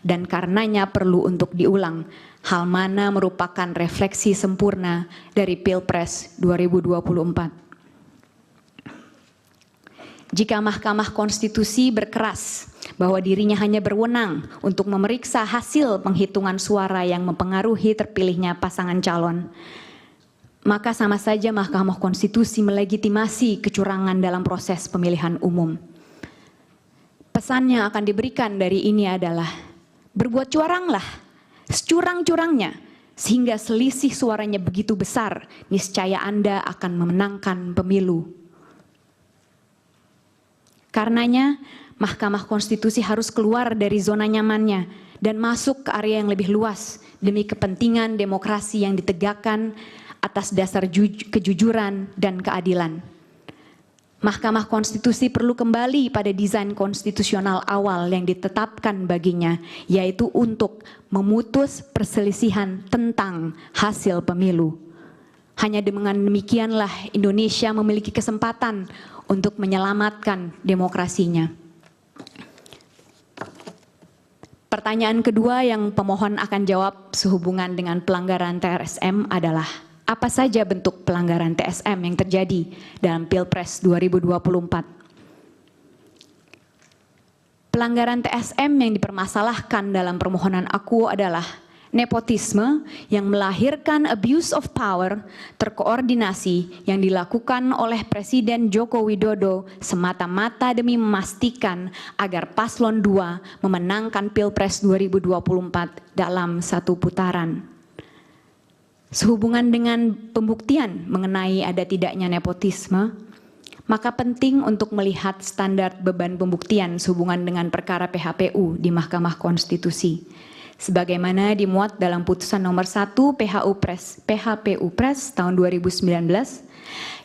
dan karenanya perlu untuk diulang. Hal mana merupakan refleksi sempurna dari Pilpres 2024. Jika Mahkamah Konstitusi berkeras bahwa dirinya hanya berwenang untuk memeriksa hasil penghitungan suara yang mempengaruhi terpilihnya pasangan calon, maka sama saja Mahkamah Konstitusi melegitimasi kecurangan dalam proses pemilihan umum. Pesan yang akan diberikan dari ini adalah, berbuat curanglah, securang-curangnya, sehingga selisih suaranya begitu besar, niscaya Anda akan memenangkan pemilu. Karenanya, Mahkamah Konstitusi harus keluar dari zona nyamannya dan masuk ke area yang lebih luas demi kepentingan demokrasi yang ditegakkan atas dasar kejujuran dan keadilan. Mahkamah Konstitusi perlu kembali pada desain konstitusional awal yang ditetapkan baginya, yaitu untuk memutus perselisihan tentang hasil pemilu. Hanya dengan demikianlah Indonesia memiliki kesempatan untuk menyelamatkan demokrasinya. Pertanyaan kedua yang pemohon akan jawab sehubungan dengan pelanggaran TRSM adalah, apa saja bentuk pelanggaran TSM yang terjadi dalam Pilpres 2024? Pelanggaran TSM yang dipermasalahkan dalam permohonan aku adalah nepotisme yang melahirkan abuse of power terkoordinasi yang dilakukan oleh Presiden Joko Widodo semata-mata demi memastikan agar paslon 2 memenangkan Pilpres 2024 dalam satu putaran. Sehubungan dengan pembuktian mengenai ada tidaknya nepotisme, maka penting untuk melihat standar beban pembuktian sehubungan dengan perkara PHPU di Mahkamah Konstitusi. Sebagaimana dimuat dalam putusan nomor 1 PHPU Pres tahun 2019,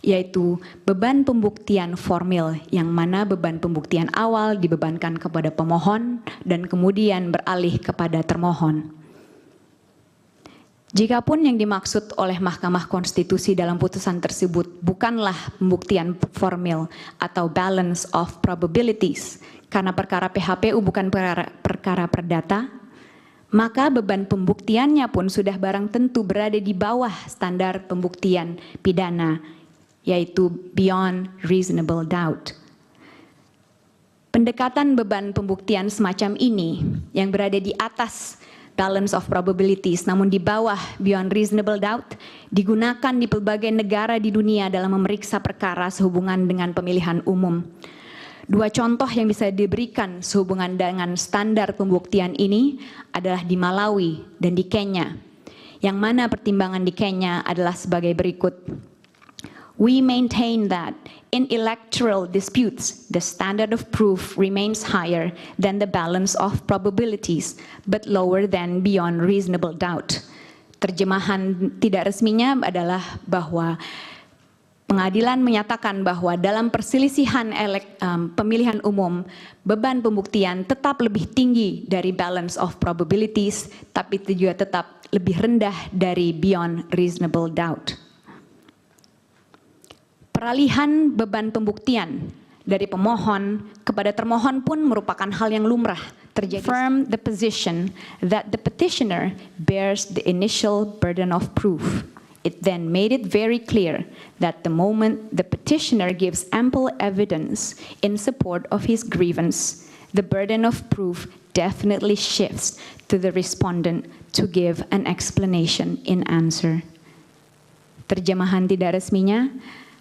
yaitu beban pembuktian formil yang mana beban pembuktian awal dibebankan kepada pemohon dan kemudian beralih kepada termohon. Jikapun yang dimaksud oleh Mahkamah Konstitusi dalam putusan tersebut bukanlah pembuktian formil atau balance of probabilities, karena perkara PHPU bukan perkara perdata, maka beban pembuktiannya pun sudah barang tentu berada di bawah standar pembuktian pidana, yaitu beyond reasonable doubt. Pendekatan beban pembuktian semacam ini yang berada di atas balance of probabilities, namun di bawah beyond reasonable doubt, digunakan di berbagai negara di dunia dalam memeriksa perkara sehubungan dengan pemilihan umum. Dua contoh yang bisa diberikan sehubungan dengan standar pembuktian ini adalah di Malawi dan di Kenya, yang mana pertimbangan di Kenya adalah sebagai berikut. We maintain that in electoral disputes, the standard of proof remains higher than the balance of probabilities, but lower than beyond reasonable doubt. Terjemahan tidak resminya adalah bahwa pengadilan menyatakan bahwa dalam perselisihan pemilihan umum, beban pembuktian tetap lebih tinggi dari balance of probabilities, tapi itu juga tetap lebih rendah dari beyond reasonable doubt. Peralihan beban pembuktian dari pemohon kepada termohon pun merupakan hal yang lumrah terjadi. Affirm the position that the petitioner bears the initial burden of proof. It then made it very clear that the moment the petitioner gives ample evidence in support of his grievance, the burden of proof definitely shifts to the respondent to give an explanation in answer. Terjemahan tidak resminya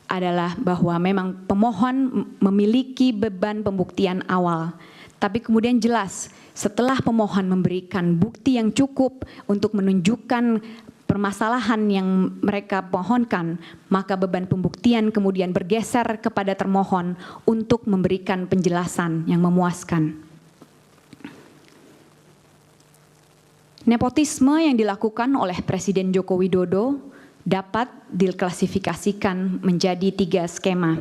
adalah bahwa memang pemohon memiliki beban pembuktian awal, tapi kemudian jelas setelah pemohon memberikan bukti yang cukup untuk menunjukkan permasalahan yang mereka pohonkan, maka beban pembuktian kemudian bergeser kepada termohon untuk memberikan penjelasan yang memuaskan. Nepotisme yang dilakukan oleh Presiden Joko Widodo dapat diklasifikasikan menjadi 3 skema.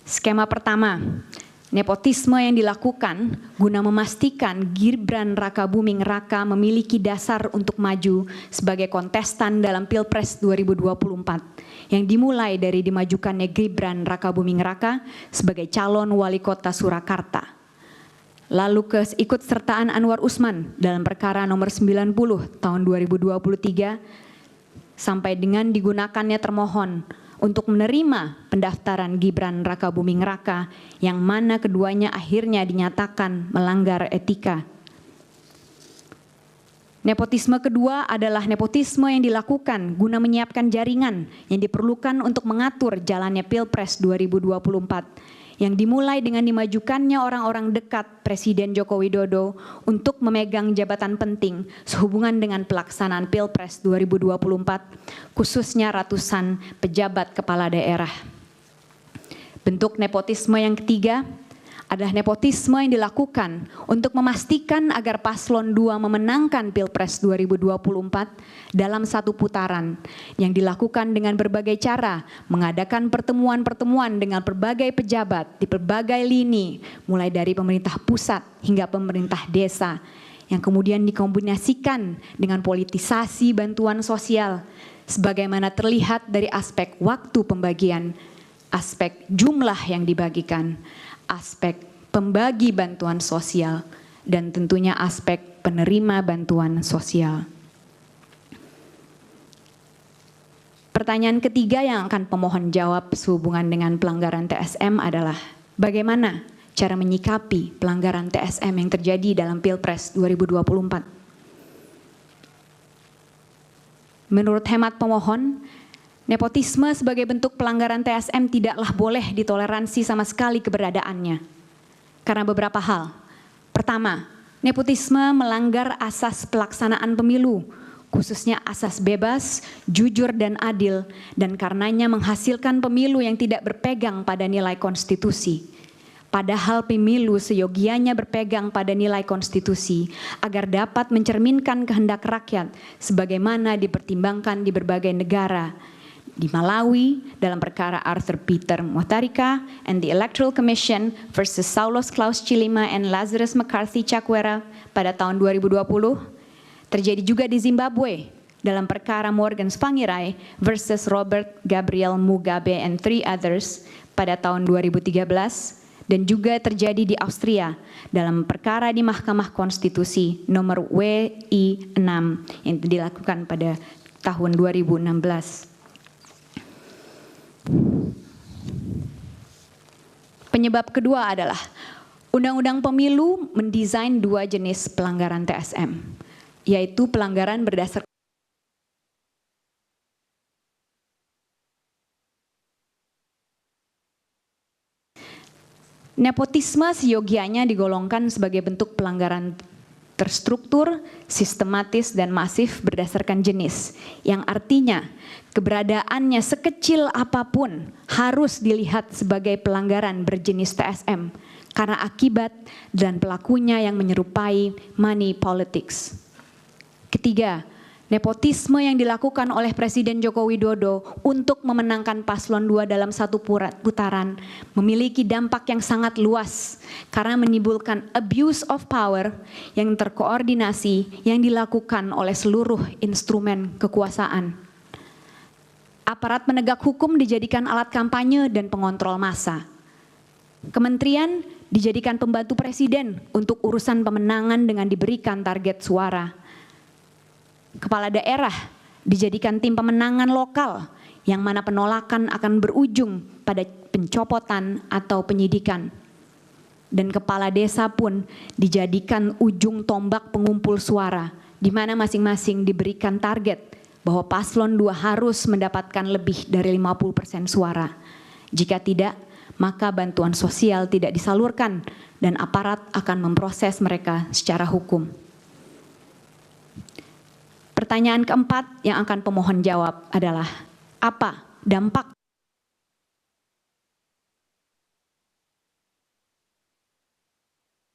Skema pertama, nepotisme yang dilakukan guna memastikan Gibran Rakabuming Raka memiliki dasar untuk maju sebagai kontestan dalam Pilpres 2024 yang dimulai dari dimajukannya Gibran Rakabuming Raka sebagai calon wali kota Surakarta. lalu keikutsertaan Anwar Usman dalam perkara nomor 90 tahun 2023, sampai dengan digunakannya termohon untuk menerima pendaftaran Gibran Rakabuming Raka yang mana keduanya akhirnya dinyatakan melanggar etika. Nepotisme kedua adalah nepotisme yang dilakukan guna menyiapkan jaringan yang diperlukan untuk mengatur jalannya Pilpres 2024 yang dimulai dengan dimajukannya orang-orang dekat Presiden Joko Widodo untuk memegang jabatan penting sehubungan dengan pelaksanaan Pilpres 2024, khususnya ratusan pejabat kepala daerah. Bentuk nepotisme yang ketiga adalah nepotisme yang dilakukan untuk memastikan agar paslon 2 memenangkan Pilpres 2024 dalam satu putaran yang dilakukan dengan berbagai cara, mengadakan pertemuan-pertemuan dengan berbagai pejabat di berbagai lini, mulai dari pemerintah pusat hingga pemerintah desa, yang kemudian dikombinasikan dengan politisasi bantuan sosial, sebagaimana terlihat dari aspek waktu pembagian, aspek jumlah yang dibagikan, aspek pembagi bantuan sosial, dan tentunya aspek penerima bantuan sosial. Pertanyaan ketiga yang akan pemohon jawab sehubungan dengan pelanggaran TSM adalah bagaimana cara menyikapi pelanggaran TSM yang terjadi dalam Pilpres 2024. Menurut hemat pemohon, nepotisme sebagai bentuk pelanggaran TSM tidaklah boleh ditoleransi sama sekali keberadaannya. Karena beberapa hal. Pertama, nepotisme melanggar asas pelaksanaan pemilu, khususnya asas bebas, jujur dan adil, dan karenanya menghasilkan pemilu yang tidak berpegang pada nilai konstitusi. Padahal pemilu seyogianya berpegang pada nilai konstitusi agar dapat mencerminkan kehendak rakyat sebagaimana dipertimbangkan di berbagai negara. Di Malawi dalam perkara Arthur Peter Mutharika and the Electoral Commission versus Saulos Klaus Chilima and Lazarus McCarthy Chakwera pada tahun 2020, terjadi juga di Zimbabwe dalam perkara Morgan Tsvangirai versus Robert Gabriel Mugabe and 3 others pada tahun 2013, dan juga terjadi di Austria dalam perkara di Mahkamah Konstitusi nomor WI 6 yang dilakukan pada tahun 2016. Penyebab kedua adalah Undang-Undang Pemilu mendesain 2 jenis pelanggaran TSM, yaitu pelanggaran berdasarkan nepotisme seyogianya digolongkan sebagai bentuk pelanggaran terstruktur, sistematis, dan masif berdasarkan jenis, yang artinya keberadaannya sekecil apapun harus dilihat sebagai pelanggaran berjenis TSM karena akibat dan pelakunya yang menyerupai money politics. Ketiga, nepotisme yang dilakukan oleh Presiden Joko Widodo untuk memenangkan paslon 2 dalam satu putaran memiliki dampak yang sangat luas karena menimbulkan abuse of power yang terkoordinasi yang dilakukan oleh seluruh instrumen kekuasaan. Aparat penegak hukum dijadikan alat kampanye dan pengontrol massa. Kementerian dijadikan pembantu presiden untuk urusan pemenangan dengan diberikan target suara. Kepala daerah dijadikan tim pemenangan lokal yang mana penolakan akan berujung pada pencopotan atau penyidikan. Dan kepala desa pun dijadikan ujung tombak pengumpul suara di mana masing-masing diberikan target bahwa paslon 2 harus mendapatkan lebih dari 50% suara. Jika tidak, maka bantuan sosial tidak disalurkan dan aparat akan memproses mereka secara hukum. Pertanyaan keempat yang akan pemohon jawab adalah, apa dampak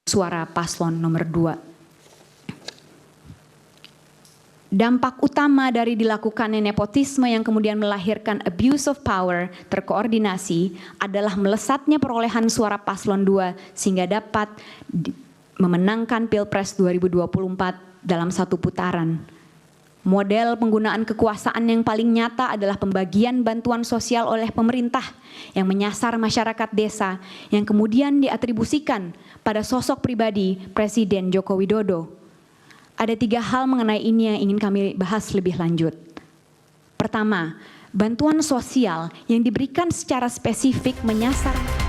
suara paslon nomor 2? Dampak utama dari dilakukannya nepotisme yang kemudian melahirkan abuse of power terkoordinasi adalah melesatnya perolehan suara paslon 2 sehingga dapat memenangkan Pilpres 2024 dalam satu putaran. Model penggunaan kekuasaan yang paling nyata adalah pembagian bantuan sosial oleh pemerintah yang menyasar masyarakat desa yang kemudian diatribusikan pada sosok pribadi Presiden Joko Widodo. Ada 3 hal mengenai ini yang ingin kami bahas lebih lanjut. Pertama, bantuan sosial yang diberikan secara spesifik menyasar